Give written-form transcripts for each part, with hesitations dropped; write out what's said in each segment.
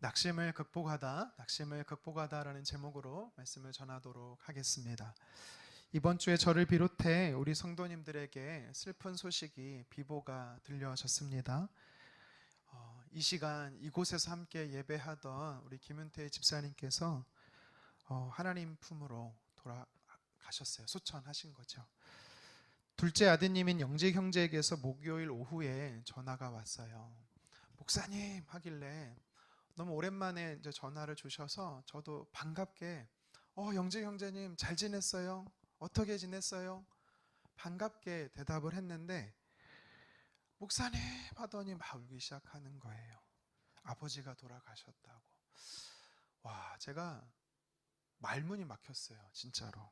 낙심을 극복하다라는 제목으로 말씀을 전하도록 하겠습니다. 이번 주에 저를 비롯해 우리 성도님들에게 슬픈 소식이 비보가 들려졌습니다. 이 시간 이곳에서 함께 예배하던 우리 김은태 집사님께서 하나님 품으로 돌아가셨어요. 소천하신 거죠. 둘째 아드님인 영재 형제에게서 목요일 오후에 전화가 왔어요. 목사님 하길래 너무 오랜만에 이제 전화를 주셔서 저도 반갑게 영재 형제님 잘 지냈어요? 어떻게 지냈어요? 반갑게 대답을 했는데 목사님 하더니 막 울기 시작하는 거예요. 아버지가 돌아가셨다고. 와, 제가 말문이 막혔어요. 진짜로.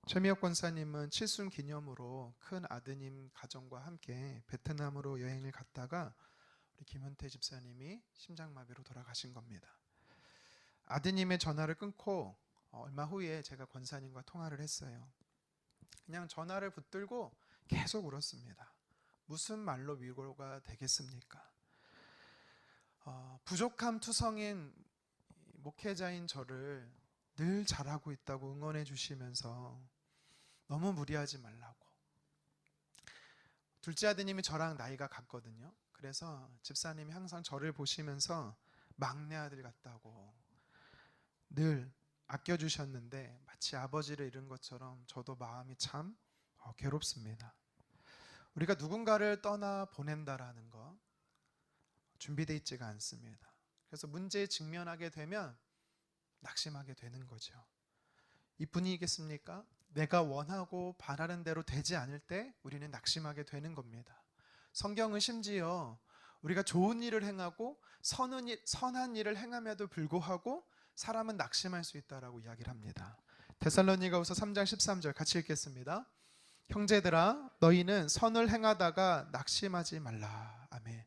최미혁 권사님은 칠순 기념으로 큰 아드님 가정과 함께 베트남으로 여행을 갔다가 우리 김은태 집사님이 심장마비로 돌아가신 겁니다. 아드님의 전화를 끊고 얼마 후에 제가 권사님과 통화를 했어요. 그냥 전화를 붙들고 계속 울었습니다. 무슨 말로 위로가 되겠습니까? 부족함 투성인 목회자인 저를 늘 잘하고 있다고 응원해 주시면서 너무 무리하지 말라고. 둘째 아드님이 저랑 나이가 같거든요. 그래서 집사님이 항상 저를 보시면서 막내 아들 같다고 늘 아껴주셨는데 마치 아버지를 잃은 것처럼 저도 마음이 참 괴롭습니다. 우리가 누군가를 떠나 보낸다라는 거 준비되어 있지가 않습니다. 그래서 문제에 직면하게 되면 낙심하게 되는 거죠. 이뿐이겠습니까? 내가 원하고 바라는 대로 되지 않을 때 우리는 낙심하게 되는 겁니다. 성경은 심지어 우리가 좋은 일을 행하고 선한 일을 행함에도 불구하고 사람은 낙심할 수 있다라고 이야기를 합니다. 데살로니가후서 3장 13절 같이 읽겠습니다. 형제들아 너희는 선을 행하다가 낙심하지 말라. 아멘.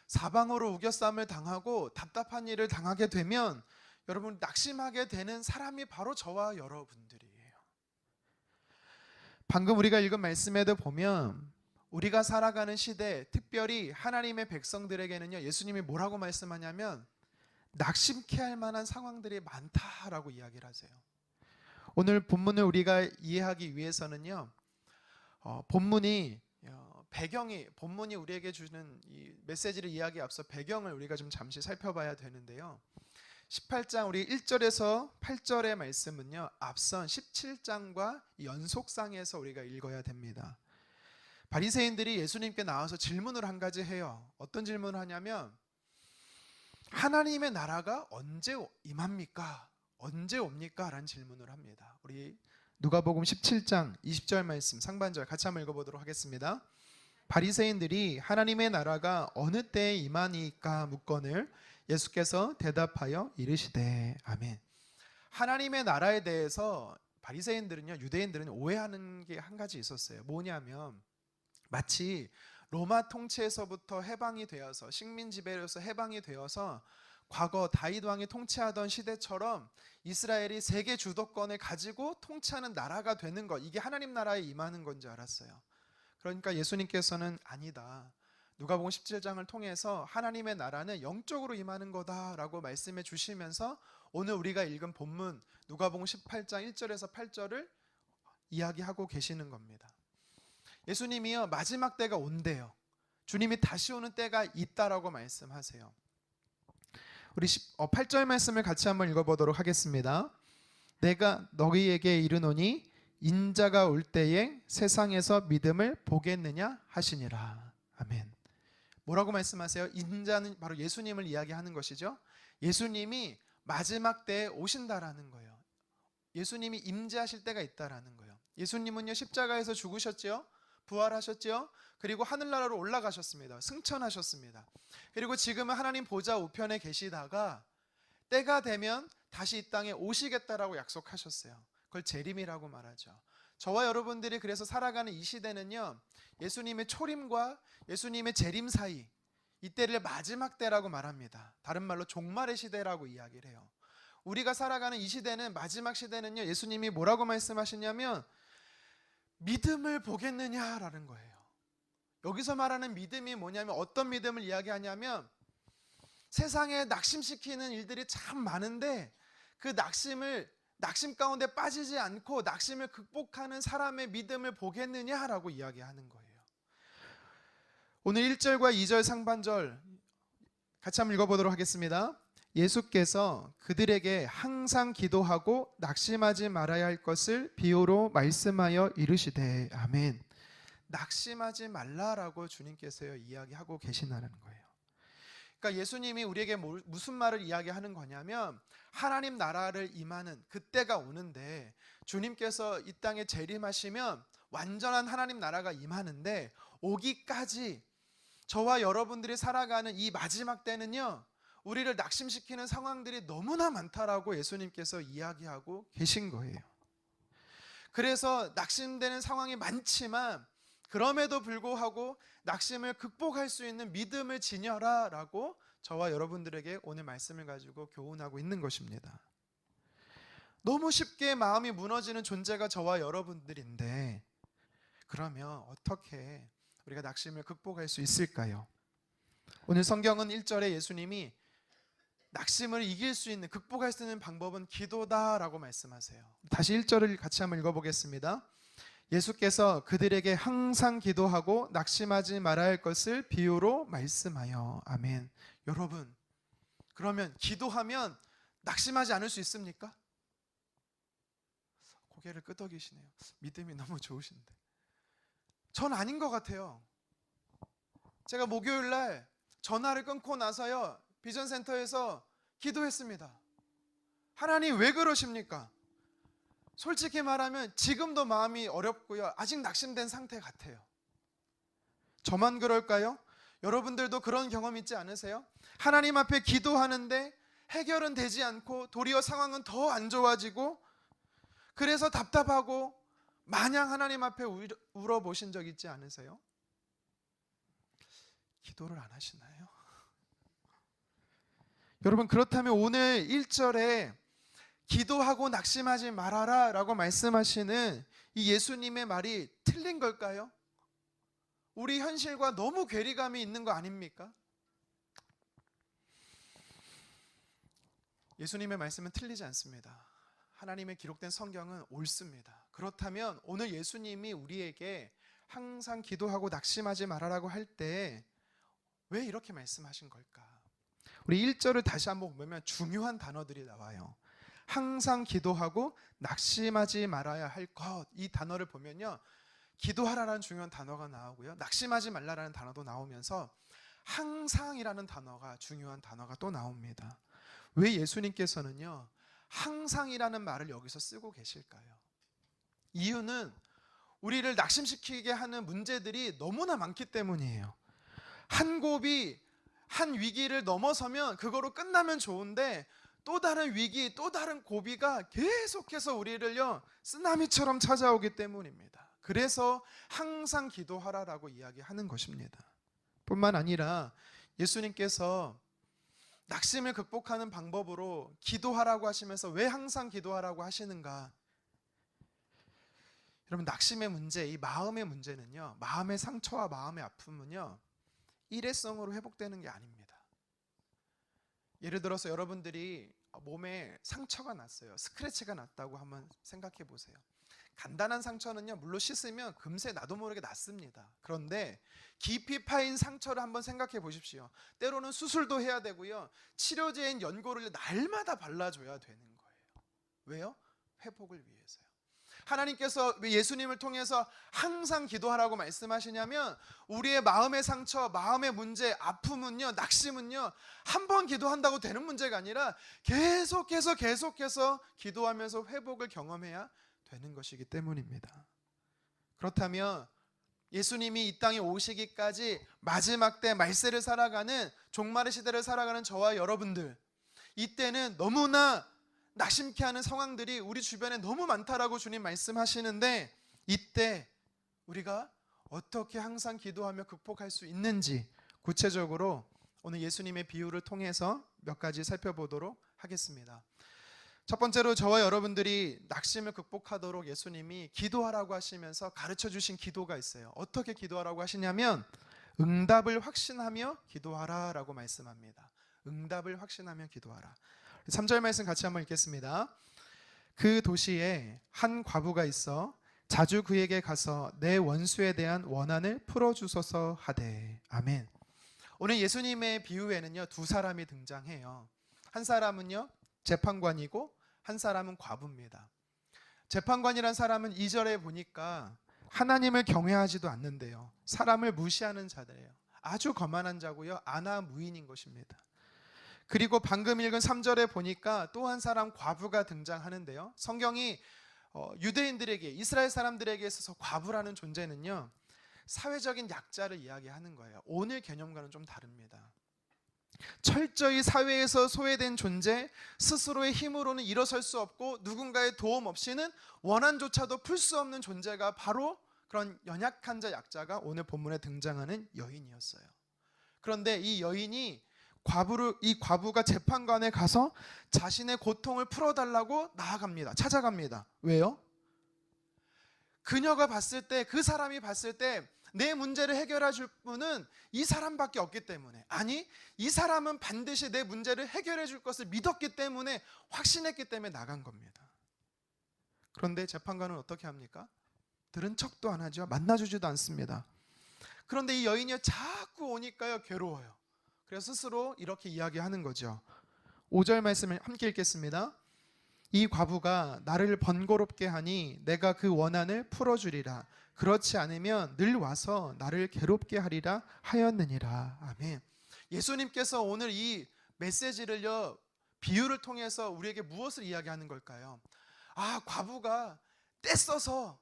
사방으로 우겨쌈을 당하고 답답한 일을 당하게 되면 여러분 낙심하게 되는 사람이 바로 저와 여러분들이에요. 방금 우리가 읽은 말씀에도 보면 우리가 살아가는 시대, 특별히 하나님의 백성들에게는요, 예수님이 뭐라고 말씀하냐면 낙심케 할 만한 상황들이 많다라고 이야기를 하세요. 오늘 본문을 우리가 이해하기 위해서는요, 본문이 우리에게 주는 이 메시지를 이해하기에 앞서 배경을 우리가 좀 잠시 살펴봐야 되는데요. 18장 우리 1절에서 8절의 말씀은요, 앞선 17장과 연속상에서 우리가 읽어야 됩니다. 바리새인들이 예수님께 나와서 질문을 한 가지 해요. 어떤 질문을 하냐면 하나님의 나라가 언제 임합니까? 언제 옵니까? 라는 질문을 합니다. 우리 누가복음 17장 20절 말씀 상반절 같이 한번 읽어보도록 하겠습니다. 바리새인들이 하나님의 나라가 어느 때에 임하니까 묻거늘 예수께서 대답하여 이르시되 아멘. 하나님의 나라에 대해서 바리새인들은요, 유대인들은 오해하는 게 한 가지 있었어요. 뭐냐면 마치 로마 통치에서부터 해방이 되어서 식민 지배로서 해방이 되어서 과거 다윗 왕이 통치하던 시대처럼 이스라엘이 세계 주도권을 가지고 통치하는 나라가 되는 것, 이게 하나님 나라에 임하는 건지 알았어요. 그러니까 예수님께서는 아니다. 누가복음 17장을 통해서 하나님의 나라는 영적으로 임하는 거다라고 말씀해 주시면서 오늘 우리가 읽은 본문 누가복음 18장 1절에서 8절을 이야기하고 계시는 겁니다. 예수님이요, 마지막 때가 온대요. 주님이 다시 오는 때가 있다라고 말씀하세요. 우리 8절 말씀을 같이 한번 읽어보도록 하겠습니다. 내가 너희에게 이르노니 인자가 올 때에 세상에서 믿음을 보겠느냐 하시니라. 아멘. 뭐라고 말씀하세요? 인자는 바로 예수님을 이야기하는 것이죠. 예수님이 마지막 때에 오신다라는 거예요. 예수님이 임재하실 때가 있다라는 거예요. 예수님은요, 십자가에서 죽으셨죠. 부활하셨죠. 그리고 하늘나라로 올라가셨습니다. 승천하셨습니다. 그리고 지금은 하나님 보좌 우편에 계시다가 때가 되면 다시 이 땅에 오시겠다라고 약속하셨어요. 그걸 재림이라고 말하죠. 저와 여러분들이 그래서 살아가는 이 시대는요, 예수님의 초림과 예수님의 재림 사이, 이때를 마지막 때라고 말합니다. 다른 말로 종말의 시대라고 이야기를 해요. 우리가 살아가는 이 시대는, 마지막 시대는요, 예수님이 뭐라고 말씀하시냐면 믿음을 보겠느냐라는 거예요. 여기서 말하는 믿음이 뭐냐면 어떤 믿음을 이야기하냐면 세상에 낙심시키는 일들이 참 많은데 그 낙심 가운데 빠지지 않고 낙심을 극복하는 사람의 믿음을 보겠느냐라고 이야기하는 거예요. 오늘 1절과 2절 상반절 같이 한번 읽어보도록 하겠습니다. 예수께서 그들에게 항상 기도하고 낙심하지 말아야 할 것을 비유로 말씀하여 이르시되. 아멘. 낙심하지 말라라고 주님께서 이야기하고 계시다는 거예요. 그러니까 예수님이 우리에게 무슨 말을 이야기하는 거냐면 하나님 나라를 임하는 그때가 오는데, 주님께서 이 땅에 재림하시면 완전한 하나님 나라가 임하는데, 오기까지 저와 여러분들이 살아가는 이 마지막 때는요, 우리를 낙심시키는 상황들이 너무나 많다라고 예수님께서 이야기하고 계신 거예요. 그래서 낙심되는 상황이 많지만 그럼에도 불구하고 낙심을 극복할 수 있는 믿음을 지녀라 라고 저와 여러분들에게 오늘 말씀을 가지고 교훈하고 있는 것입니다. 너무 쉽게 마음이 무너지는 존재가 저와 여러분들인데, 그러면 어떻게 우리가 낙심을 극복할 수 있을까요? 오늘 성경은 1절에 예수님이 낙심을 이길 수 있는, 극복할 수 있는 방법은 기도다라고 말씀하세요. 다시 1절을 같이 한번 읽어보겠습니다. 예수께서 그들에게 항상 기도하고 낙심하지 말아야 할 것을 비유로 말씀하여. 아멘. 여러분, 그러면 기도하면 낙심하지 않을 수 있습니까? 고개를 끄덕이시네요. 믿음이 너무 좋으신데. 전 아닌 것 같아요. 제가 목요일 날 전화를 끊고 나서요, 비전센터에서 기도했습니다. 하나님 왜 그러십니까? 솔직히 말하면 지금도 마음이 어렵고요, 아직 낙심된 상태 같아요. 저만 그럴까요? 여러분들도 그런 경험 있지 않으세요? 하나님 앞에 기도하는데 해결은 되지 않고 도리어 상황은 더 안 좋아지고, 그래서 답답하고 마냥 하나님 앞에 울어보신 적 있지 않으세요? 기도를 안 하시나요? 여러분, 그렇다면 오늘 1절에 기도하고 낙심하지 말아라 라고 말씀하시는 이 예수님의 말이 틀린 걸까요? 우리 현실과 너무 괴리감이 있는 거 아닙니까? 예수님의 말씀은 틀리지 않습니다. 하나님의 기록된 성경은 옳습니다. 그렇다면 오늘 예수님이 우리에게 항상 기도하고 낙심하지 말아라고 할 때 왜 이렇게 말씀하신 걸까? 우리 1절을 다시 한번 보면 중요한 단어들이 나와요. 항상 기도하고 낙심하지 말아야 할 것, 이 단어를 보면요, 기도하라라는 중요한 단어가 나오고요, 낙심하지 말라라는 단어도 나오면서 항상이라는 단어가, 중요한 단어가 또 나옵니다. 왜 예수님께서는요 항상이라는 말을 여기서 쓰고 계실까요? 이유는 우리를 낙심시키게 하는 문제들이 너무나 많기 때문이에요. 한 고비, 한 위기를 넘어서면 그거로 끝나면 좋은데, 또 다른 위기, 또 다른 고비가 계속해서 우리를요 쓰나미처럼 찾아오기 때문입니다. 그래서 항상 기도하라라고 이야기하는 것입니다. 뿐만 아니라 예수님께서 낙심을 극복하는 방법으로 기도하라고 하시면서 왜 항상 기도하라고 하시는가? 여러분, 낙심의 문제, 이 마음의 문제는요, 마음의 상처와 마음의 아픔은요 일회성으로 회복되는 게 아닙니다. 예를 들어서 여러분들이 몸에 상처가 났어요. 스크래치가 났다고 한번 생각해 보세요. 간단한 상처는요 물로 씻으면 금세 나도 모르게 낫습니다. 그런데 깊이 파인 상처를 한번 생각해 보십시오. 때로는 수술도 해야 되고요, 치료제인 연고를 날마다 발라줘야 되는 거예요. 왜요? 회복을 위해서요. 하나님께서 왜 예수님을 통해서 항상 기도하라고 말씀하시냐면, 우리의 마음의 상처, 마음의 문제, 아픔은요, 낙심은요 한 번 기도한다고 되는 문제가 아니라 계속해서 기도하면서 회복을 경험해야 되는 것이기 때문입니다. 그렇다면 예수님이 이 땅에 오시기까지 마지막 때 말세를 살아가는, 종말의 시대를 살아가는 저와 여러분들, 이때는 너무나 낙심케 하는 상황들이 우리 주변에 너무 많다라고 주님 말씀하시는데, 이때 우리가 어떻게 항상 기도하며 극복할 수 있는지 구체적으로 오늘 예수님의 비유를 통해서 몇 가지 살펴보도록 하겠습니다. 첫 번째로 저와 여러분들이 낙심을 극복하도록 예수님이 기도하라고 하시면서 가르쳐 주신 기도가 있어요. 어떻게 기도하라고 하시냐면 응답을 확신하며 기도하라라고 말씀합니다. 응답을 확신하며 기도하라. 3절 말씀 같이 한번 읽겠습니다. 그 도시에 한 과부가 있어 자주 그에게 가서 내 원수에 대한 원한을 풀어주소서 하되. 아멘. 오늘 예수님의 비유에는요, 두 사람이 등장해요. 한 사람은요 재판관이고 한 사람은 과부입니다. 재판관이란 사람은 2절에 보니까 하나님을 경외하지도 않는데요, 사람을 무시하는 자들이에요. 아주 거만한 자고요, 아나무인인 것입니다. 그리고 방금 읽은 3절에 보니까 또 한 사람 과부가 등장하는데요, 성경이 유대인들에게, 이스라엘 사람들에게 있어서 과부라는 존재는요, 사회적인 약자를 이야기하는 거예요. 오늘 개념과는 좀 다릅니다. 철저히 사회에서 소외된 존재, 스스로의 힘으로는 일어설 수 없고 누군가의 도움 없이는 원한조차도 풀 수 없는 존재가 바로 그런 연약한 자, 약자가 오늘 본문에 등장하는 여인이었어요. 그런데 이 여인이 이 과부가 재판관에 가서 자신의 고통을 풀어달라고 나아갑니다. 찾아갑니다. 왜요? 그녀가 봤을 때, 그 사람이 봤을 때 내 문제를 해결해 줄 분은 이 사람밖에 없기 때문에, 아니, 이 사람은 반드시 내 문제를 해결해 줄 것을 믿었기 때문에, 확신했기 때문에 나간 겁니다. 그런데 재판관은 어떻게 합니까? 들은 척도 안 하죠. 만나주지도 않습니다. 그런데 이 여인이 자꾸 오니까요, 괴로워요. 그래서 스스로 이렇게 이야기하는 거죠. 5절 말씀을 함께 읽겠습니다. 이 과부가 나를 번거롭게 하니 내가 그 원한을 풀어주리라. 그렇지 않으면 늘 와서 나를 괴롭게 하리라 하였느니라. 아멘. 예수님께서 오늘 이 메시지를요, 비유를 통해서 우리에게 무엇을 이야기하는 걸까요? 과부가 떼써서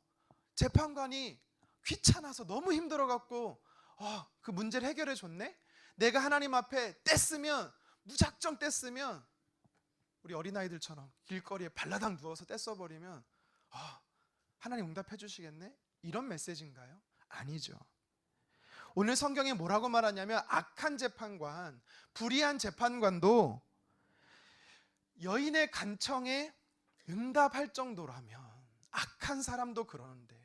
재판관이 귀찮아서 너무 힘들어갖고 그 문제를 해결해 줬네? 내가 하나님 앞에 뗐으면, 무작정 뗐으면, 우리 어린아이들처럼 길거리에 발라당 누워서 떼써버리면 하나님 응답해 주시겠네? 이런 메시지인가요? 아니죠. 오늘 성경에 뭐라고 말하냐면, 악한 재판관, 불의한 재판관도 여인의 간청에 응답할 정도라면 악한 사람도 그러는데,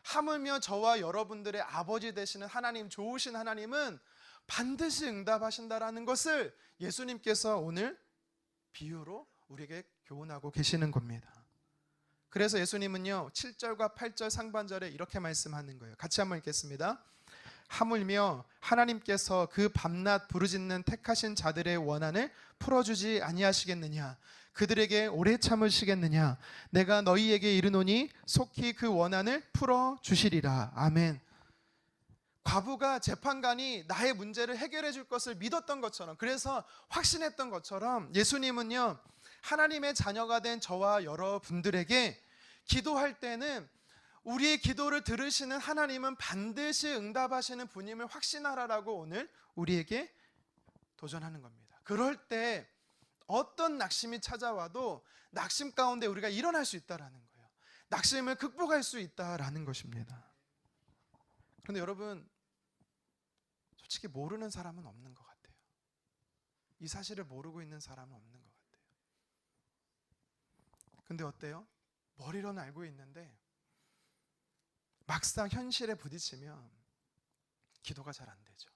하물며 저와 여러분들의 아버지 되시는 하나님, 좋으신 하나님은 반드시 응답하신다라는 것을 예수님께서 오늘 비유로 우리에게 교훈하고 계시는 겁니다. 그래서 예수님은요, 7절과 8절 상반절에 이렇게 말씀하는 거예요. 같이 한번 읽겠습니다. 하물며 하나님께서 그 밤낮 부르짖는 택하신 자들의 원한을 풀어주지 아니하시겠느냐? 그들에게 오래 참으시겠느냐? 내가 너희에게 이르노니 속히 그 원한을 풀어주시리라. 아멘. 과부가 재판관이 나의 문제를 해결해 줄 것을 믿었던 것처럼, 그래서 확신했던 것처럼, 예수님은요, 하나님의 자녀가 된 저와 여러분들에게 기도할 때는 우리의 기도를 들으시는 하나님은 반드시 응답하시는 분임을 확신하라라고 오늘 우리에게 도전하는 겁니다. 그럴 때 어떤 낙심이 찾아와도 낙심 가운데 우리가 일어날 수 있다라는 거예요. 낙심을 극복할 수 있다라는 것입니다. 그런데 여러분, 솔직히 모르는 사람은 없는 것 같아요. 이 사실을 모르고 있는 사람은 없는 것 같아요. 근데 어때요? 머리로는 알고 있는데 막상 현실에 부딪히면 기도가 잘 안 되죠.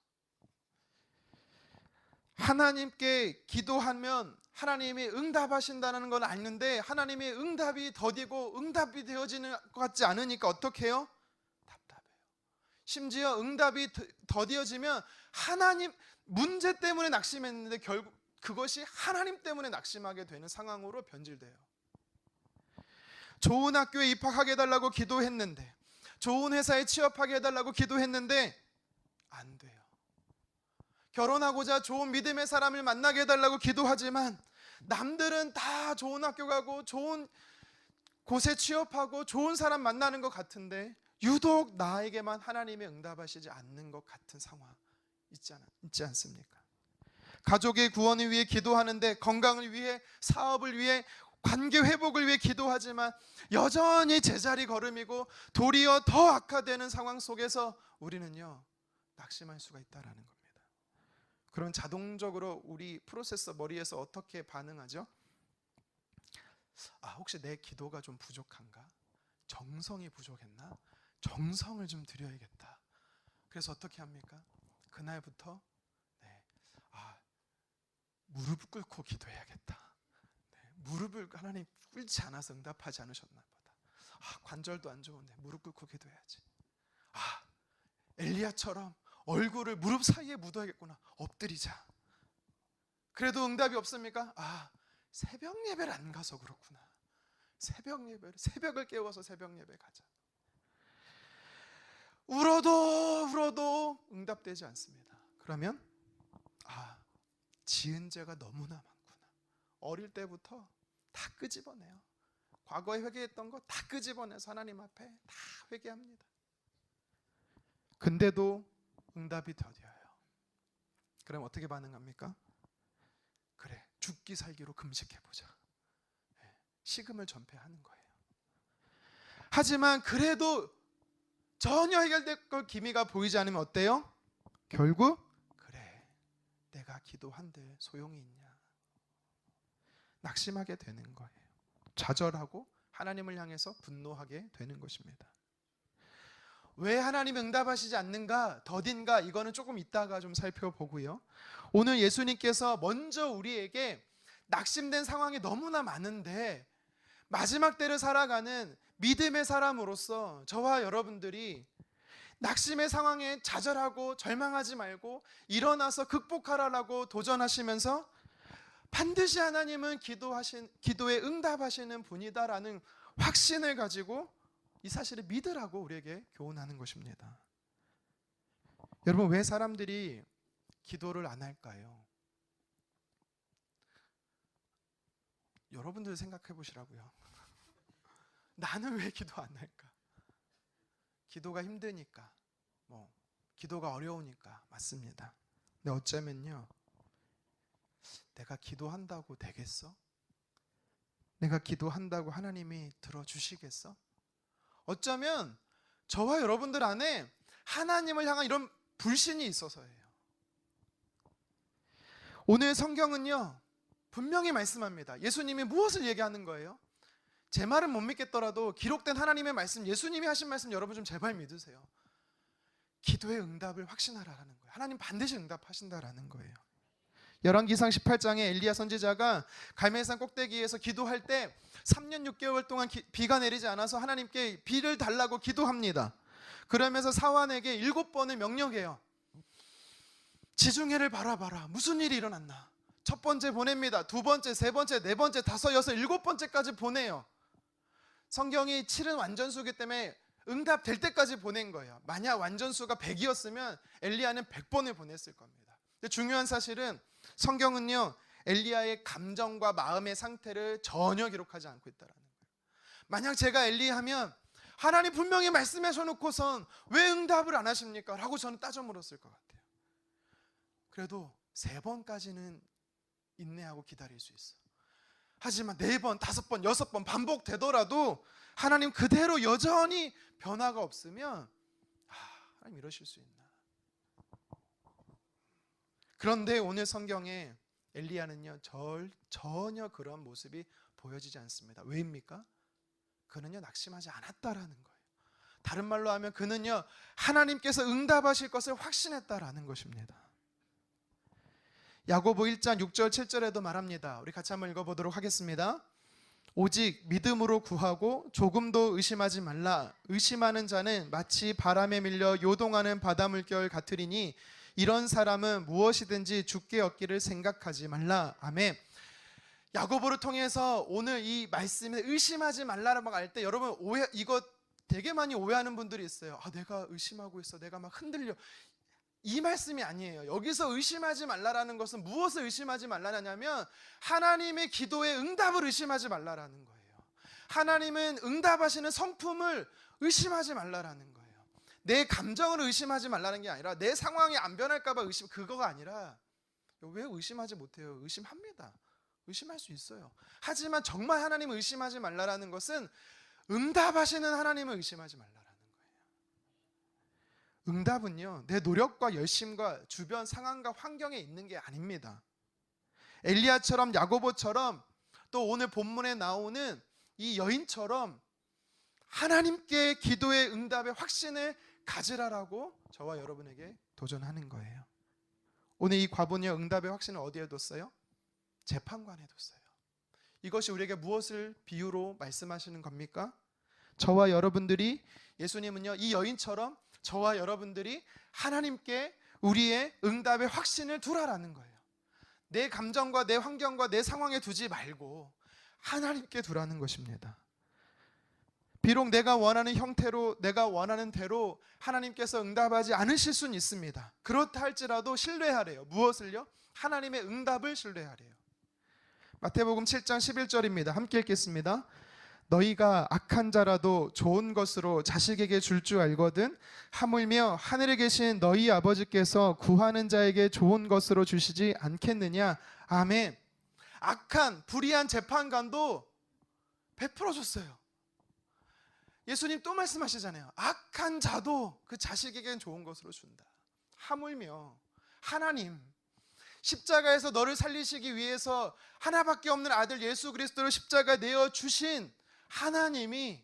하나님께 기도하면 하나님이 응답하신다는 건 아는데, 하나님의 응답이 더디고 응답이 되어지는 것 같지 않으니까 어떻게 해요? 답답해요. 심지어 응답이 더디어지면 하나님 문제 때문에 낙심했는데 결국 그것이 하나님 때문에 낙심하게 되는 상황으로 변질돼요. 좋은 학교에 입학하게 해달라고 기도했는데, 좋은 회사에 취업하게 해달라고 기도했는데 안 돼요. 결혼하고자 좋은 믿음의 사람을 만나게 해달라고 기도하지만 남들은 다 좋은 학교 가고 좋은 곳에 취업하고 좋은 사람 만나는 것 같은데 유독 나에게만 하나님의 응답하시지 않는 것 같은 상황 있지 않습니까? 가족의 구원을 위해 기도하는데, 건강을 위해, 사업을 위해, 관계 회복을 위해 기도하지만 여전히 제자리 걸음이고 도리어 더 악화되는 상황 속에서 우리는요, 낙심할 수가 있다라는 겁니다. 그럼 자동적으로 우리 프로세서 머리에서 어떻게 반응하죠? 혹시 내 기도가 좀 부족한가? 정성이 부족했나? 정성을 좀 드려야겠다. 그래서 어떻게 합니까? 그날부터 무릎 꿇고 기도해야겠다. 무릎을 하나님 꿇지 않아서 응답하지 않으셨나 보다. 관절도 안 좋은데 무릎 꿇고 기도해야지. 엘리야처럼 얼굴을 무릎 사이에 묻어야겠구나. 엎드리자. 그래도 응답이 없습니까? 새벽 예배를 안 가서 그렇구나. 새벽을 깨워서 새벽 예배 가자. 울어도 응답되지 않습니다. 그러면 지은 죄가 너무나 많구나. 어릴 때부터 다 끄집어내요. 과거에 회개했던 거 다 끄집어내서 하나님 앞에 다 회개합니다. 근데도 응답이 더뎌요. 그럼 어떻게 반응합니까? 그래, 죽기 살기로 금식해보자. 식음을 전폐하는 거예요. 하지만 그래도 전혀 해결될 걸 기미가 보이지 않으면 어때요? 결국 그래, 내가 기도한들 소용이 있냐, 낙심하게 되는 거예요. 좌절하고 하나님을 향해서 분노하게 되는 것입니다. 왜 하나님 응답하시지 않는가, 더딘가, 이거는 조금 이따가 좀 살펴보고요. 오늘 예수님께서 먼저 우리에게 낙심된 상황이 너무나 많은데 마지막 때를 살아가는 믿음의 사람으로서 저와 여러분들이 낙심의 상황에 좌절하고 절망하지 말고 일어나서 극복하라라고 도전하시면서 반드시 하나님은 기도에 응답하시는 분이다라는 확신을 가지고 이 사실을 믿으라고 우리에게 교훈하는 것입니다. 여러분, 왜 사람들이 기도를 안 할까요? 여러분들 생각해 보시라고요. 나는 왜 기도 안 할까? 기도가 힘드니까, 기도가 어려우니까. 맞습니다. 근데 어쩌면요, 내가 기도한다고 되겠어? 내가 기도한다고 하나님이 들어주시겠어? 어쩌면 저와 여러분들 안에 하나님을 향한 이런 불신이 있어서예요. 오늘 성경은요, 분명히 말씀합니다. 예수님이 무엇을 얘기하는 거예요? 제 말은 못 믿겠더라도 기록된 하나님의 말씀, 예수님이 하신 말씀 여러분 좀 제발 믿으세요. 기도의 응답을 확신하라는 거예요. 하나님 반드시 응답하신다라는 거예요. 열왕기상 18장에 엘리야 선지자가 갈멜산 꼭대기에서 기도할 때 3년 6개월 동안 비가 내리지 않아서 하나님께 비를 달라고 기도합니다. 그러면서 사환에게 7번을 명령해요. 지중해를 바라봐라. 무슨 일이 일어났나? 첫 번째 보냅니다. 두 번째, 세 번째, 네 번째, 다섯, 여섯, 7번째까지 보내요. 성경이 7은 완전수기 때문에 응답될 때까지 보낸 거예요. 만약 완전수가 100이었으면 엘리야는 100번을 보냈을 겁니다. 근데 중요한 사실은 성경은요, 엘리야의 감정과 마음의 상태를 전혀 기록하지 않고 있다는 거예요. 만약 제가 엘리야하면 하나님 분명히 말씀하셔 놓고선 왜 응답을 안 하십니까? 라고 저는 따져 물었을 것 같아요. 그래도 3번까지는 인내하고 기다릴 수 있어. 하지만 4번, 5번, 6번 반복되더라도 하나님 그대로 여전히 변화가 없으면 하나님 이러실 수 있나? 그런데 오늘 성경에 엘리야는요, 전혀 그런 모습이 보여지지 않습니다. 왜입니까? 그는요, 낙심하지 않았다라는 거예요. 다른 말로 하면 그는요, 하나님께서 응답하실 것을 확신했다라는 것입니다. 야고보 1장 6절 7절에도 말합니다. 우리 같이 한번 읽어보도록 하겠습니다. 오직 믿음으로 구하고 조금도 의심하지 말라. 의심하는 자는 마치 바람에 밀려 요동하는 바닷물결 같으리니 이런 사람은 무엇이든지 주께 얻기를 생각하지 말라. 아멘. 야고보를 통해서 오늘 이 말씀에 의심하지 말라라고 할 때 여러분 이거 되게 많이 오해하는 분들이 있어요. 내가 의심하고 있어. 내가 막 흔들려. 이 말씀이 아니에요. 여기서 의심하지 말라라는 것은 무엇을 의심하지 말라냐면 하나님의 기도에 응답을 의심하지 말라라는 거예요. 하나님은 응답하시는 성품을 의심하지 말라라는 거예요. 내 감정을 의심하지 말라는 게 아니라 내 상황이 안 변할까 봐 그거가 아니라 왜 의심하지 못해요? 의심합니다. 의심할 수 있어요. 하지만 정말 하나님을 의심하지 말라라는 것은 응답하시는 하나님을 의심하지 말라라는 거예요. 응답은요, 내 노력과 열심과 주변 상황과 환경에 있는 게 아닙니다. 엘리야처럼 야고보처럼 또 오늘 본문에 나오는 이 여인처럼 하나님께 기도의 응답의 확신을 가지라라고 저와 여러분에게 도전하는 거예요. 오늘 이 과부녀 응답의 확신을 어디에 뒀어요? 재판관에 뒀어요. 이것이 우리에게 무엇을 비유로 말씀하시는 겁니까? 저와 여러분들이, 예수님은요, 이 여인처럼 저와 여러분들이 하나님께 우리의 응답의 확신을 두라라는 거예요. 내 감정과 내 환경과 내 상황에 두지 말고 하나님께 두라는 것입니다. 비록 내가 원하는 형태로, 내가 원하는 대로 하나님께서 응답하지 않으실 수는 있습니다. 그렇다 할지라도 신뢰하래요. 무엇을요? 하나님의 응답을 신뢰하래요. 마태복음 7장 11절입니다. 함께 읽겠습니다. 너희가 악한 자라도 좋은 것으로 자식에게 줄 줄 알거든 하물며 하늘에 계신 너희 아버지께서 구하는 자에게 좋은 것으로 주시지 않겠느냐. 아멘. 악한 불의한 재판관도 베풀어 줬어요. 예수님 또 말씀하시잖아요. 악한 자도 그 자식에겐 좋은 것으로 준다. 하물며 하나님, 십자가에서 너를 살리시기 위해서 하나밖에 없는 아들 예수 그리스도를 십자가에 내어주신 하나님이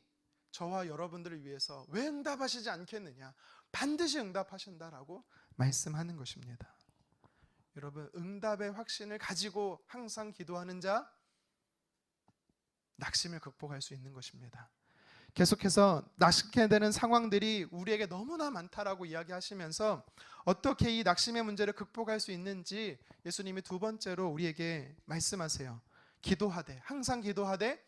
저와 여러분들을 위해서 왜 응답하시지 않겠느냐. 반드시 응답하신다라고 말씀하는 것입니다. 여러분, 응답의 확신을 가지고 항상 기도하는 자, 낙심을 극복할 수 있는 것입니다. 계속해서 낙심케 되는 상황들이 우리에게 너무나 많다라고 이야기하시면서 어떻게 이 낙심의 문제를 극복할 수 있는지 예수님이 두 번째로 우리에게 말씀하세요. 기도하되, 항상 기도하되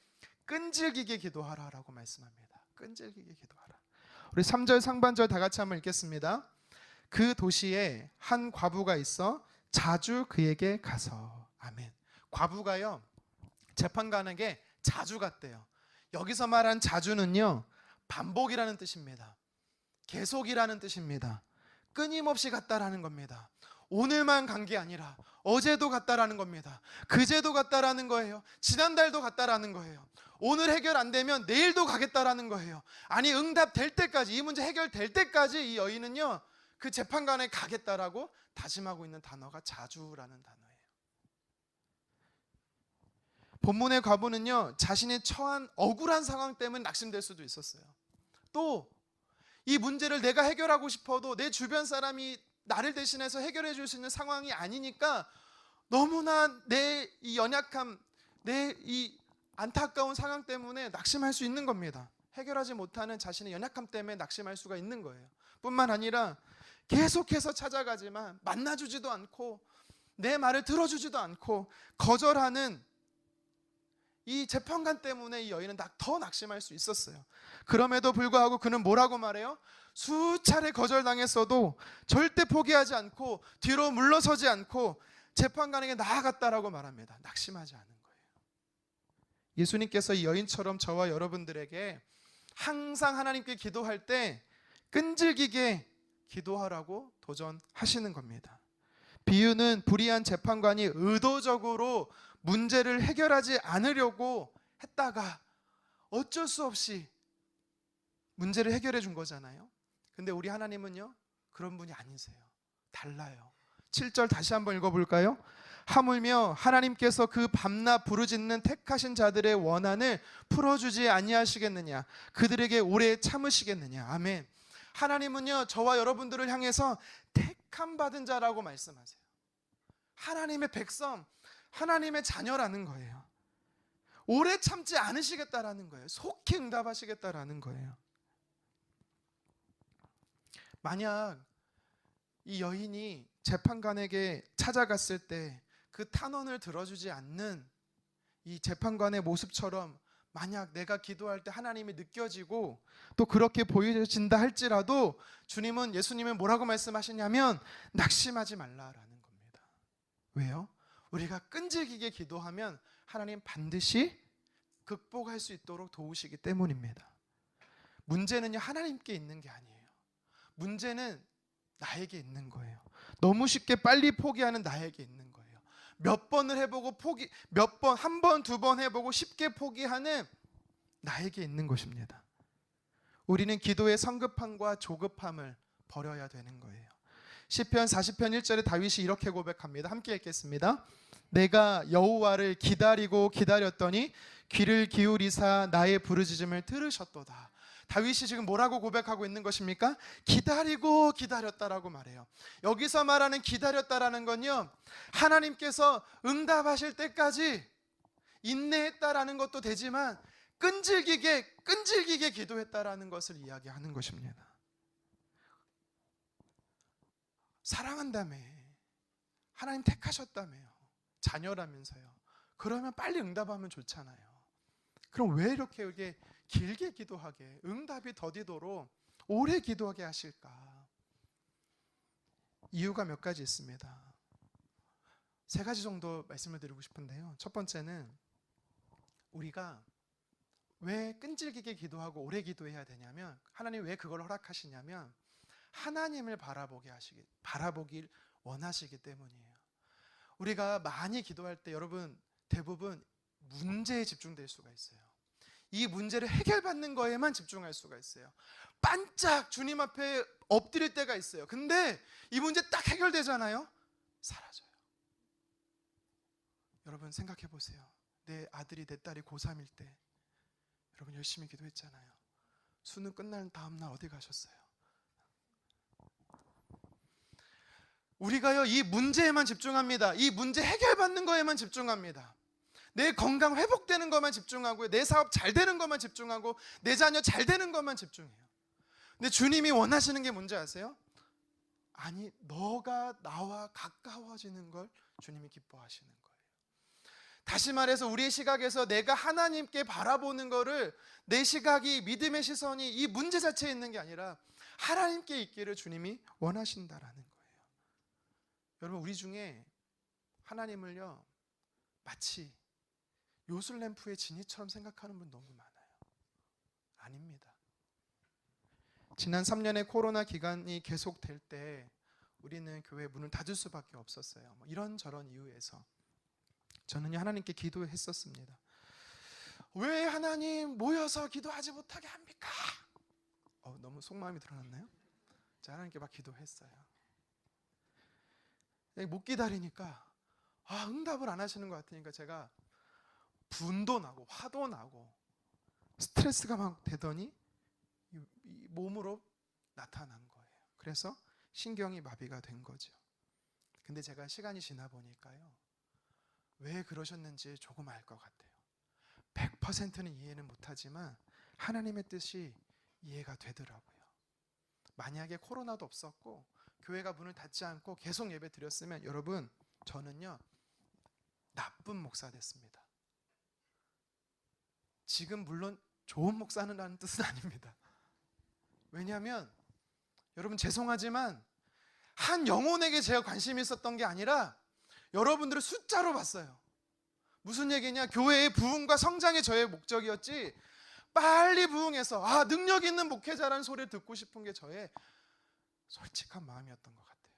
끈질기게 기도하라라고 말씀합니다. 끈질기게 기도하라. 우리 3절 상반절 다 같이 한번 읽겠습니다. 그 도시에 한 과부가 있어 자주 그에게 가서. 아멘. 과부가요, 재판관에게 자주 갔대요. 여기서 말한 자주는요, 반복이라는 뜻입니다. 계속이라는 뜻입니다. 끊임없이 갔다라는 겁니다. 오늘만 간 게 아니라 어제도 갔다라는 겁니다. 그제도 갔다라는 거예요. 지난달도 갔다라는 거예요. 오늘 해결 안 되면 내일도 가겠다라는 거예요. 아니, 응답될 때까지, 이 문제 해결될 때까지 이 여인은요, 그 재판관에 가겠다라고 다짐하고 있는 단어가 자주라는 단어예요. 본문의 과부는요, 자신이 처한 억울한 상황 때문에 낙심될 수도 있었어요. 또 이 문제를 내가 해결하고 싶어도 내 주변 사람이 나를 대신해서 해결해 줄 수 있는 상황이 아니니까 너무나 내 이 연약함, 내 이 안타까운 상황 때문에 낙심할 수 있는 겁니다. 해결하지 못하는 자신의 연약함 때문에 낙심할 수가 있는 거예요. 뿐만 아니라 계속해서 찾아가지만 만나주지도 않고 내 말을 들어주지도 않고 거절하는 이 재판관 때문에 이 여인은 더 낙심할 수 있었어요. 그럼에도 불구하고 그는 뭐라고 말해요? 수차례 거절당했어도 절대 포기하지 않고 뒤로 물러서지 않고 재판관에게 나아갔다라고 말합니다. 낙심하지 않은 거예요. 예수님께서 이 여인처럼 저와 여러분들에게 항상 하나님께 기도할 때 끈질기게 기도하라고 도전하시는 겁니다. 비유는 불의한 재판관이 의도적으로 문제를 해결하지 않으려고 했다가 어쩔 수 없이 문제를 해결해 준 거잖아요. 근데 우리 하나님은요, 그런 분이 아니세요. 달라요. 7절 다시 한번 읽어볼까요? 하물며 하나님께서 그 밤낮 부르짖는 택하신 자들의 원한을 풀어주지 아니하시겠느냐. 그들에게 오래 참으시겠느냐. 아멘. 하나님은요, 저와 여러분들을 향해서 택함 받은 자라고 말씀하세요. 하나님의 백성, 하나님의 자녀라는 거예요. 오래 참지 않으시겠다라는 거예요. 속히 응답하시겠다라는 거예요. 만약 이 여인이 재판관에게 찾아갔을 때 그 탄원을 들어주지 않는 이 재판관의 모습처럼 만약 내가 기도할 때 하나님이 느껴지고 또 그렇게 보여진다 할지라도 예수님은 뭐라고 말씀하시냐면 낙심하지 말라라는 겁니다. 왜요? 우리가 끈질기게 기도하면 하나님 반드시 극복할 수 있도록 도우시기 때문입니다. 문제는요, 하나님께 있는 게 아니에요. 문제는 나에게 있는 거예요. 너무 쉽게 빨리 포기하는 나에게 있는 거예요. 몇 번을 해보고 한 번, 두 번 해보고 쉽게 포기하는 나에게 있는 것입니다. 우리는 기도의 성급함과 조급함을 버려야 되는 거예요. 시편 40편 1절에 다윗이 이렇게 고백합니다. 함께 읽겠습니다. 내가 여호와를 기다리고 기다렸더니 귀를 기울이사 나의 부르짖음을 들으셨도다. 다윗이 지금 뭐라고 고백하고 있는 것입니까? 기다리고 기다렸다라고 말해요. 여기서 말하는 기다렸다라는 건요, 하나님께서 응답하실 때까지 인내했다라는 것도 되지만 끈질기게 기도했다라는 것을 이야기하는 것입니다. 사랑한다며, 하나님 택하셨다며요, 자녀라면서요. 그러면 빨리 응답하면 좋잖아요. 그럼 왜 이렇게 길게 기도하게, 응답이 더디도록 오래 기도하게 하실까? 이유가 몇 가지 있습니다. 3가지 정도 말씀을 드리고 싶은데요. 첫 번째는 우리가 왜 끈질기게 기도하고 오래 기도해야 되냐면, 하나님 왜 그걸 허락하시냐면 하나님을 바라보길 원하시기 때문이에요. 우리가 많이 기도할 때 여러분 대부분 문제에 집중될 수가 있어요. 이 문제를 해결받는 거에만 집중할 수가 있어요. 반짝 주님 앞에 엎드릴 때가 있어요. 근데 이 문제 딱 해결되잖아요. 사라져요. 여러분 생각해 보세요. 내 아들이 내 딸이 고3일 때 여러분 열심히 기도했잖아요. 수능 끝난 다음 날 어디 가셨어요? 우리가요, 이 문제에만 집중합니다. 이 문제 해결받는 거에만 집중합니다. 내 건강 회복되는 것만 집중하고요, 내 사업 잘 되는 것만 집중하고, 내 자녀 잘 되는 것만 집중해요. 근데 주님이 원하시는 게 뭔지 아세요? 아니, 너가 나와 가까워지는 걸 주님이 기뻐하시는 거예요. 다시 말해서 우리의 시각에서 내가 하나님께 바라보는 거를, 내 시각이, 믿음의 시선이 이 문제 자체에 있는 게 아니라 하나님께 있기를 주님이 원하신다라는 거예요. 여러분, 우리 중에 하나님을요, 마치 요술램프의 지니처럼 생각하는 분 너무 많아요. 아닙니다. 지난 3년의 코로나 기간이 계속될 때 우리는 교회 문을 닫을 수밖에 없었어요. 이런저런 이유에서 저는 하나님께 기도했었습니다. 왜 하나님 모여서 기도하지 못하게 합니까? 너무 속마음이 드러났나요? 제가 하나님께 막 기도했어요. 못 기다리니까 응답을 안 하시는 것 같으니까 제가 분도 나고 화도 나고 스트레스가 막 되더니 이 몸으로 나타난 거예요. 그래서 신경이 마비가 된 거죠. 근데 제가 시간이 지나 보니까요, 왜 그러셨는지 조금 알 것 같아요. 100%는 이해는 못하지만 하나님의 뜻이 이해가 되더라고요. 만약에 코로나도 없었고 교회가 문을 닫지 않고 계속 예배 드렸으면 여러분, 저는요 나쁜 목사 됐습니다. 지금 물론 좋은 목사라는 뜻은 아닙니다. 왜냐하면 여러분 죄송하지만 한 영혼에게 제가 관심이 있었던 게 아니라 여러분들을 숫자로 봤어요. 무슨 얘기냐? 교회의 부흥과 성장이 저의 목적이었지, 빨리 부흥해서 능력 있는 목회자라는 소리를 듣고 싶은 게 저의 솔직한 마음이었던 것 같아요.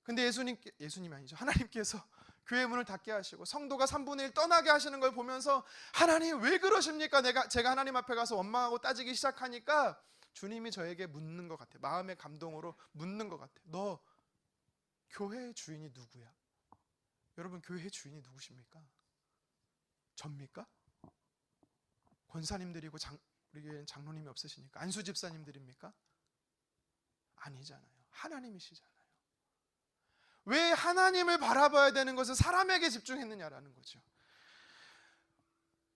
근데 예수님이 아니죠, 하나님께서 교회 문을 닫게 하시고 성도가 3분의 1 떠나게 하시는 걸 보면서 하나님 왜 그러십니까? 제가 하나님 앞에 가서 원망하고 따지기 시작하니까 주님이 저에게 묻는 것 같아요. 마음의 감동으로 묻는 것 같아요. 너 교회의 주인이 누구야? 여러분, 교회의 주인이 누구십니까? 접니까? 권사님들이고 우리 교회는 장로님이 없으시니까 안수 집사님들입니까? 아니잖아요. 하나님이시잖아요. 왜 하나님을 바라봐야 되는 것을 사람에게 집중했느냐라는 거죠.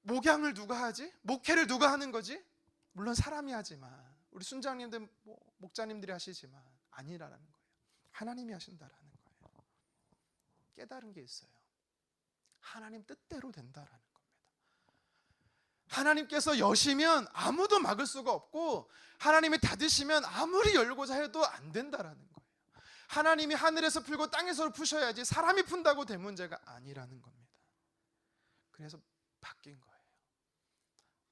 목양을 누가 하지? 목회를 누가 하는 거지? 물론 사람이 하지만, 우리 순장님들, 목자님들이 하시지만 아니라는 거예요. 하나님이 하신다라는 거예요. 깨달은 게 있어요. 하나님 뜻대로 된다라는 겁니다. 하나님께서 여시면 아무도 막을 수가 없고, 하나님이 닫으시면 아무리 열고자 해도 안 된다라는 거예요. 하나님이 하늘에서 풀고 땅에서 푸셔야지 사람이 푼다고 될 문제가 아니라는 겁니다. 그래서 바뀐 거예요.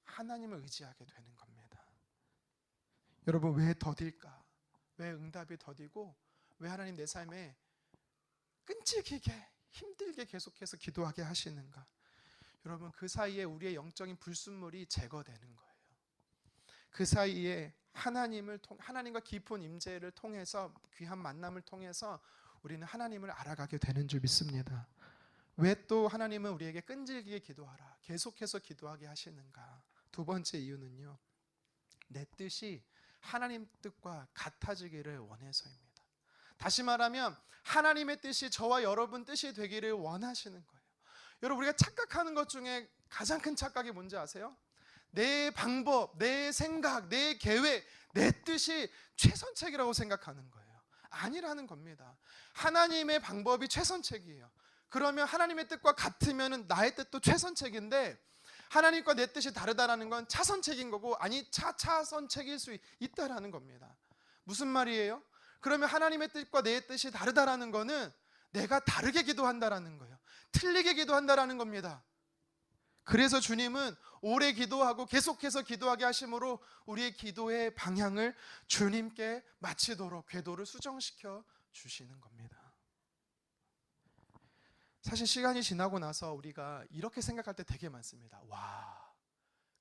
하나님을 의지하게 되는 겁니다. 여러분, 왜 더딜까? 왜 응답이 더디고 왜 하나님 내 삶에 끈질기게 힘들게 계속해서 기도하게 하시는가? 여러분, 그 사이에 우리의 영적인 불순물이 제거되는 거예요. 그 사이에 하나님과 깊은 임재를 통해서, 귀한 만남을 통해서 우리는 하나님을 알아가게 되는 줄 믿습니다. 왜 또 하나님은 우리에게 끈질기게 기도하라, 계속해서 기도하게 하시는가? 두 번째 이유는요, 내 뜻이 하나님 뜻과 같아지기를 원해서입니다. 다시 말하면 하나님의 뜻이 저와 여러분 뜻이 되기를 원하시는 거예요. 여러분, 우리가 착각하는 것 중에 가장 큰 착각이 뭔지 아세요? 내 방법, 내 생각, 내 계획, 내 뜻이 최선책이라고 생각하는 거예요. 아니라는 겁니다. 하나님의 방법이 최선책이에요. 그러면 하나님의 뜻과 같으면 나의 뜻도 최선책인데, 하나님과 내 뜻이 다르다라는 건 차선책인 거고, 아니 차선책일 수 있다라는 겁니다. 무슨 말이에요? 그러면 하나님의 뜻과 내 뜻이 다르다라는 거는 내가 다르게 기도한다라는 거예요. 틀리게 기도한다라는 겁니다. 그래서 주님은 오래 기도하고 계속해서 기도하게 하심으로 우리의 기도의 방향을 주님께 마치도록 궤도를 수정시켜 주시는 겁니다. 사실 시간이 지나고 나서 우리가 이렇게 생각할 때 되게 많습니다. 와,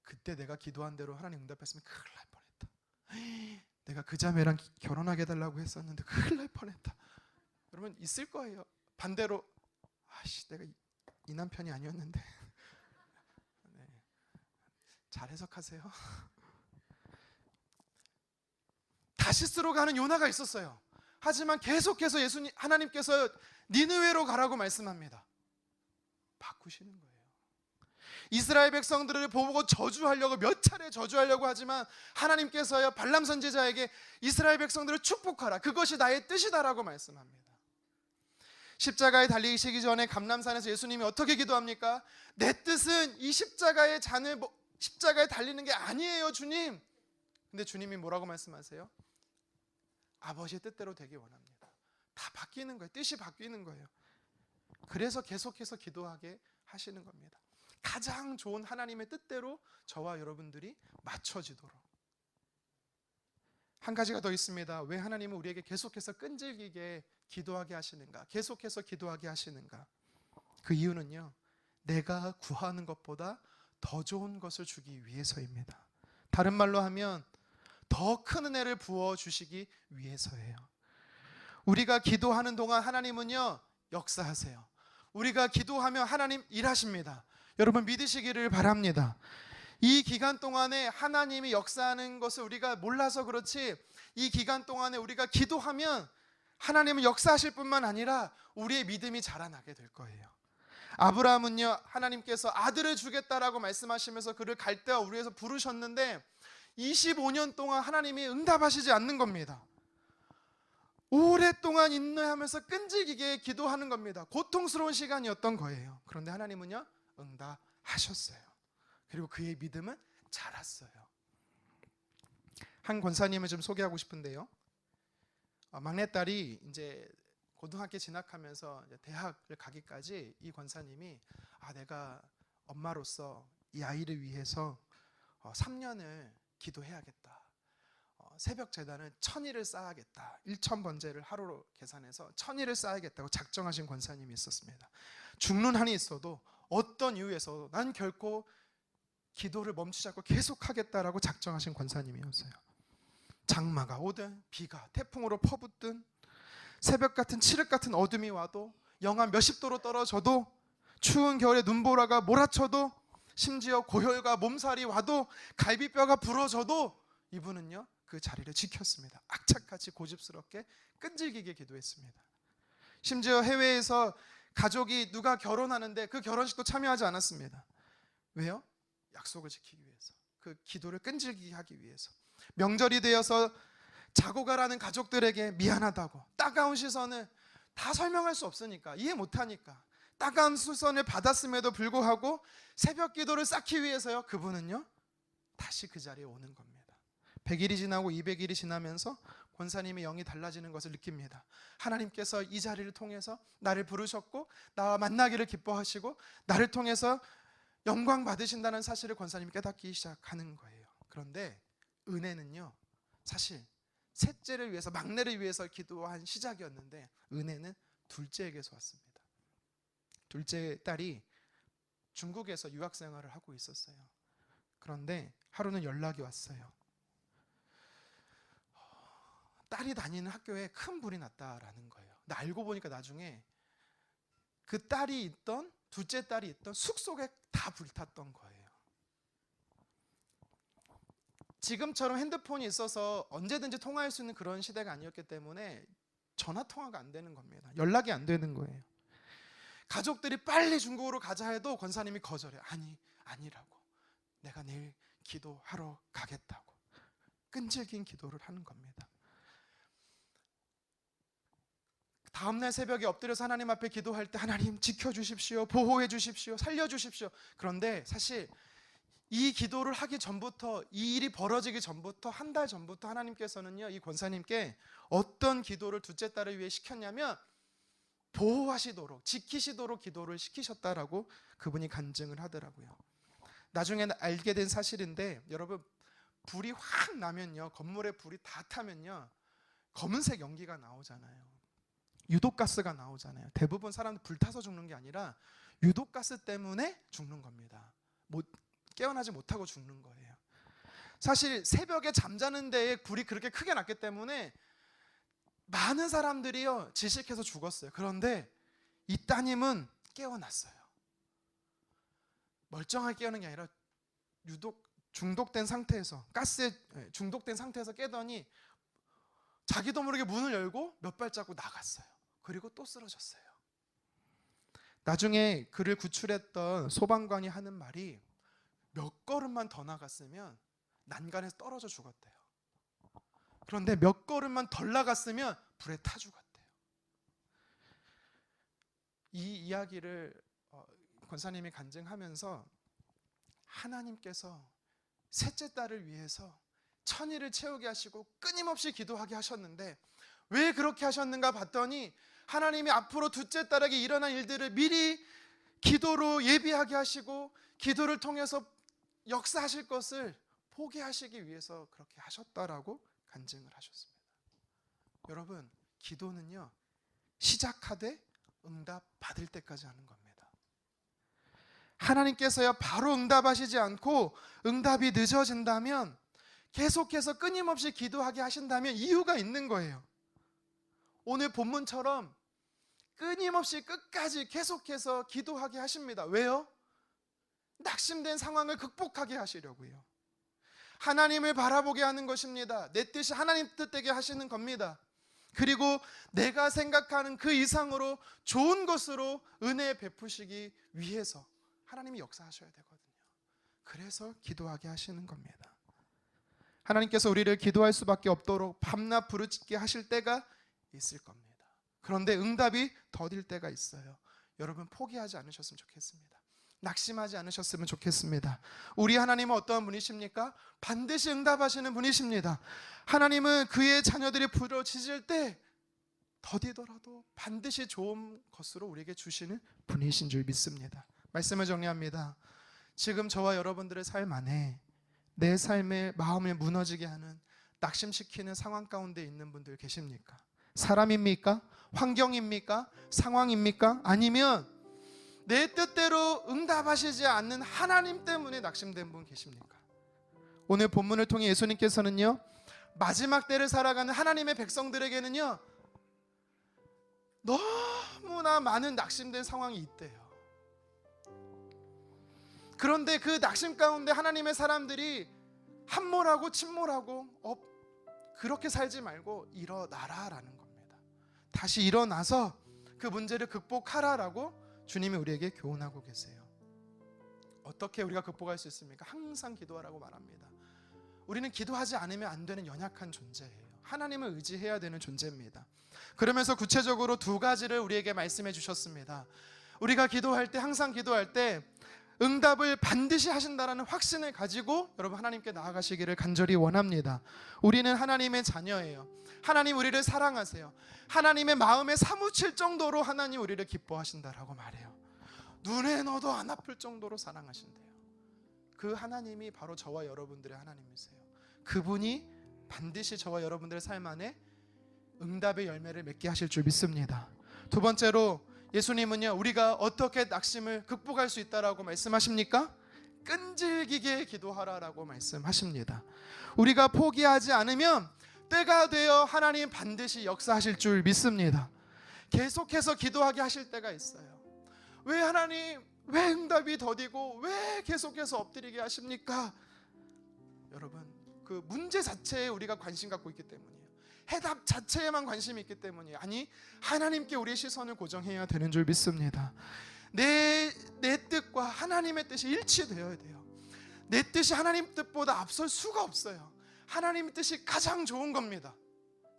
그때 내가 기도한 대로 하나님 응답했으면 큰일 날 뻔했다. 내가 그 자매랑 결혼하게 해달라고 했었는데 큰일 날 뻔했다. 여러분 있을 거예요. 반대로 내가 이 남편이 아니었는데. 네. 잘 해석하세요. 다시스로 가는 요나가 있었어요. 하지만 계속해서 하나님께서 니느웨로 가라고 말씀합니다. 바꾸시는 거예요. 이스라엘 백성들을 보고 저주하려고 몇 차례 저주하려고 하지만 하나님께서요 발람 선지자에게 이스라엘 백성들을 축복하라, 그것이 나의 뜻이다라고 말씀합니다. 십자가에 달리시기 전에 감람산에서 예수님이 어떻게 기도합니까? 내 뜻은 이 십자가에 달리는 게 아니에요 주님. 근데 주님이 뭐라고 말씀하세요? 아버지의 뜻대로 되길 원합니다. 다 바뀌는 거예요. 뜻이 바뀌는 거예요. 그래서 계속해서 기도하게 하시는 겁니다. 가장 좋은 하나님의 뜻대로 저와 여러분들이 맞춰지도록. 한 가지가 더 있습니다. 왜 하나님은 우리에게 계속해서 끈질기게 기도하게 하시는가? 계속해서 기도하게 하시는가? 그 이유는요, 내가 구하는 것보다 더 좋은 것을 주기 위해서입니다. 다른 말로 하면 더 큰 은혜를 부어주시기 위해서예요. 우리가 기도하는 동안 하나님은요 역사하세요. 우리가 기도하면 하나님 일하십니다. 여러분 믿으시기를 바랍니다. 이 기간 동안에 하나님이 역사하는 것을 우리가 몰라서 그렇지, 이 기간 동안에 우리가 기도하면 하나님은 역사하실 뿐만 아니라 우리의 믿음이 자라나게 될 거예요. 아브라함은요 하나님께서 아들을 주겠다라고 말씀하시면서 그를 갈대와 우리에서 부르셨는데 25년 동안 하나님이 응답하시지 않는 겁니다. 오랫동안 인내하면서 끈질기게 기도하는 겁니다. 고통스러운 시간이었던 거예요. 그런데 하나님은요 응답하셨어요. 그리고 그의 믿음은 자랐어요. 한 권사님을 좀 소개하고 싶은데요, 막내딸이 이제 고등학교 진학하면서 이제 대학을 가기까지 이 권사님이 내가 엄마로서 이 아이를 위해서 3년을 기도해야겠다. 새벽 제단을 1000일을 쌓아야겠다. 1000번제를 하루로 계산해서 1000일을 쌓아야겠다고 작정하신 권사님이 있었습니다. 죽는 한이 있어도 어떤 이유에서도 난 결코 기도를 멈추지 않고 계속하겠다라고 작정하신 권사님이었어요. 장마가 오든 비가 태풍으로 퍼붓든 새벽 같은 칠흑 같은 어둠이 와도 영하 몇십 도로 떨어져도 추운 겨울에 눈보라가 몰아쳐도 심지어 고열과 몸살이 와도 갈비뼈가 부러져도 이분은요 그 자리를 지켰습니다. 악착같이 고집스럽게 끈질기게 기도했습니다. 심지어 해외에서 가족이 누가 결혼하는데 그 결혼식도 참여하지 않았습니다. 왜요? 약속을 지키기 위해서, 그 기도를 끈질기게 하기 위해서. 명절이 되어서 자고 가라는 가족들에게 미안하다고, 따가운 시선을 다 설명할 수 없으니까, 이해 못하니까 따가운 시선을 받았음에도 불구하고 새벽 기도를 쌓기 위해서요 그분은요 다시 그 자리에 오는 겁니다. 100일이 지나고 200일이 지나면서 권사님의 영이 달라지는 것을 느낍니다. 하나님께서 이 자리를 통해서 나를 부르셨고 나와 만나기를 기뻐하시고 나를 통해서 영광 받으신다는 사실을 권사님이 깨닫기 시작하는 거예요. 그런데 은혜는요 사실 셋째를 위해서, 막내를 위해서 기도한 시작이었는데 은혜는 둘째에게서 왔습니다. 둘째 딸이 중국에서 유학 생활을 하고 있었어요. 그런데 하루는 연락이 왔어요. 딸이 다니는 학교에 큰 불이 났다라는 거예요. 근데 알고 보니까 나중에 그 딸이 있던, 둘째 딸이 있던 숙소에 다 불탔던 거예요. 지금처럼 핸드폰이 있어서 언제든지 통화할 수 있는 그런 시대가 아니었기 때문에 전화 통화가 안 되는 겁니다. 연락이 안 되는 거예요. 가족들이 빨리 중국으로 가자 해도 권사님이 거절해요. 아니라고. 내가 내일 기도하러 가겠다고. 끈질긴 기도를 하는 겁니다. 다음날 새벽에 엎드려서 하나님 앞에 기도할 때 하나님 지켜주십시오, 보호해 주십시오, 살려주십시오. 그런데 사실 이 기도를 하기 전부터, 이 일이 벌어지기 전부터, 한 달 전부터 하나님께서는요, 이 권사님께 어떤 기도를 둘째 딸을 위해 시켰냐면 보호하시도록, 지키시도록 기도를 시키셨다라고 그분이 간증을 하더라고요. 나중에 알게 된 사실인데, 여러분, 불이 확 나면요, 건물에 불이 다 타면요, 검은색 연기가 나오잖아요. 유독가스가 나오잖아요. 대부분 사람들 불타서 죽는 게 아니라 유독가스 때문에 죽는 겁니다. 깨어나지 못하고 죽는 거예요. 사실 새벽에 잠자는 데에 불이 그렇게 크게 났기 때문에 많은 사람들이요 질식해서 죽었어요. 그런데 이 따님은 깨어났어요. 멀쩡하게 깨어난 게 아니라 중독된 상태에서, 가스에 중독된 상태에서 깨더니 자기도 모르게 문을 열고 몇 발자국 나갔어요. 그리고 또 쓰러졌어요. 나중에 그를 구출했던 소방관이 하는 말이 몇 걸음만 더 나갔으면 난간에서 떨어져 죽었대요. 그런데 몇 걸음만 덜 나갔으면 불에 타 죽었대요. 이 이야기를 권사님이 간증하면서 하나님께서 셋째 딸을 위해서 천일을 채우게 하시고 끊임없이 기도하게 하셨는데 왜 그렇게 하셨는가 봤더니 하나님이 앞으로 둘째 딸에게 일어난 일들을 미리 기도로 예비하게 하시고 기도를 통해서 역사하실 것을 보게 하시기 위해서 그렇게 하셨다라고 간증을 하셨습니다. 여러분, 기도는요 시작하되 응답 받을 때까지 하는 겁니다. 하나님께서요 바로 응답하시지 않고 응답이 늦어진다면, 계속해서 끊임없이 기도하게 하신다면 이유가 있는 거예요. 오늘 본문처럼 끊임없이 끝까지 계속해서 기도하게 하십니다. 왜요? 낙심된 상황을 극복하게 하시려고요. 하나님을 바라보게 하는 것입니다. 내 뜻이 하나님 뜻되게 하시는 겁니다. 그리고 내가 생각하는 그 이상으로 좋은 것으로 은혜 베푸시기 위해서 하나님이 역사하셔야 되거든요. 그래서 기도하게 하시는 겁니다. 하나님께서 우리를 기도할 수밖에 없도록 밤낮 부르짖게 하실 때가 있을 겁니다. 그런데 응답이 더딜 때가 있어요. 여러분, 포기하지 않으셨으면 좋겠습니다. 낙심하지 않으셨으면 좋겠습니다. 우리 하나님은 어떠한 분이십니까? 반드시 응답하시는 분이십니다. 하나님은 그의 자녀들이 부르짖을 때 더디더라도 반드시 좋은 것으로 우리에게 주시는 분이신 줄 믿습니다. 말씀을 정리합니다. 지금 저와 여러분들의 삶 안에 내 삶의 마음을 무너지게 하는, 낙심시키는 상황 가운데 있는 분들 계십니까? 사람입니까? 환경입니까? 상황입니까? 아니면 내 뜻대로 응답하시지 않는 하나님 때문에 낙심된 분 계십니까? 오늘 본문을 통해 예수님께서는요 마지막 때를 살아가는 하나님의 백성들에게는요 너무나 많은 낙심된 상황이 있대요. 그런데 그 낙심 가운데 하나님의 사람들이 함몰하고 침몰하고 그렇게 살지 말고 일어나라라는 겁니다. 다시 일어나서 그 문제를 극복하라라고 주님이 우리에게 교훈하고 계세요. 어떻게 우리가 극복할 수 있습니까? 항상 기도하라고 말합니다. 우리는 기도하지 않으면 안 되는 연약한 존재예요. 하나님을 의지해야 되는 존재입니다. 그러면서 구체적으로 두 가지를 우리에게 말씀해 주셨습니다. 우리가 기도할 때, 항상 기도할 때 응답을 반드시 하신다라는 확신을 가지고 여러분 하나님께 나아가시기를 간절히 원합니다. 우리는 하나님의 자녀예요. 하나님 우리를 사랑하세요. 하나님의 마음에 사무칠 정도로 하나님 우리를 기뻐하신다라고 말해요. 눈에 넣어도 안 아플 정도로 사랑하신대요. 그 하나님이 바로 저와 여러분들의 하나님이세요. 그분이 반드시 저와 여러분들의 삶 안에 응답의 열매를 맺게 하실 줄 믿습니다. 두 번째로 예수님은요 우리가 어떻게 낙심을 극복할 수 있다라고 말씀하십니까? 끈질기게 기도하라라고 말씀하십니다. 우리가 포기하지 않으면 때가 되어 하나님 반드시 역사하실 줄 믿습니다. 계속해서 기도하게 하실 때가 있어요. 왜 하나님, 왜 응답이 더디고 왜 계속해서 엎드리게 하십니까? 여러분, 그 문제 자체에 우리가 관심 갖고 있기 때문이에요. 해답 자체에만 관심이 있기 때문이에요. 아니, 하나님께 우리의 시선을 고정해야 되는 줄 믿습니다. 내 뜻과 하나님의 뜻이 일치되어야 돼요. 내 뜻이 하나님 뜻보다 앞설 수가 없어요. 하나님의 뜻이 가장 좋은 겁니다.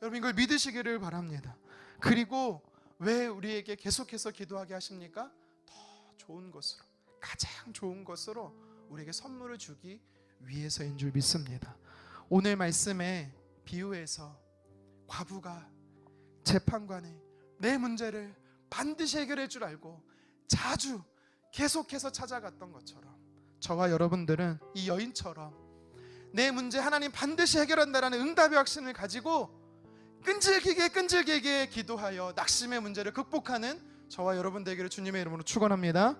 여러분, 이걸 믿으시기를 바랍니다. 그리고 왜 우리에게 계속해서 기도하게 하십니까? 더 좋은 것으로, 가장 좋은 것으로 우리에게 선물을 주기 위해서인 줄 믿습니다. 오늘 말씀에 비유에서 과부가 재판관에 내 문제를 반드시 해결할 줄 알고 자주 계속해서 찾아갔던 것처럼, 저와 여러분들은 이 여인처럼 내 문제 하나님 반드시 해결한다라는 응답의 확신을 가지고 끈질기게 기도하여 낙심의 문제를 극복하는 저와 여러분 되기를 주님의 이름으로 축원합니다.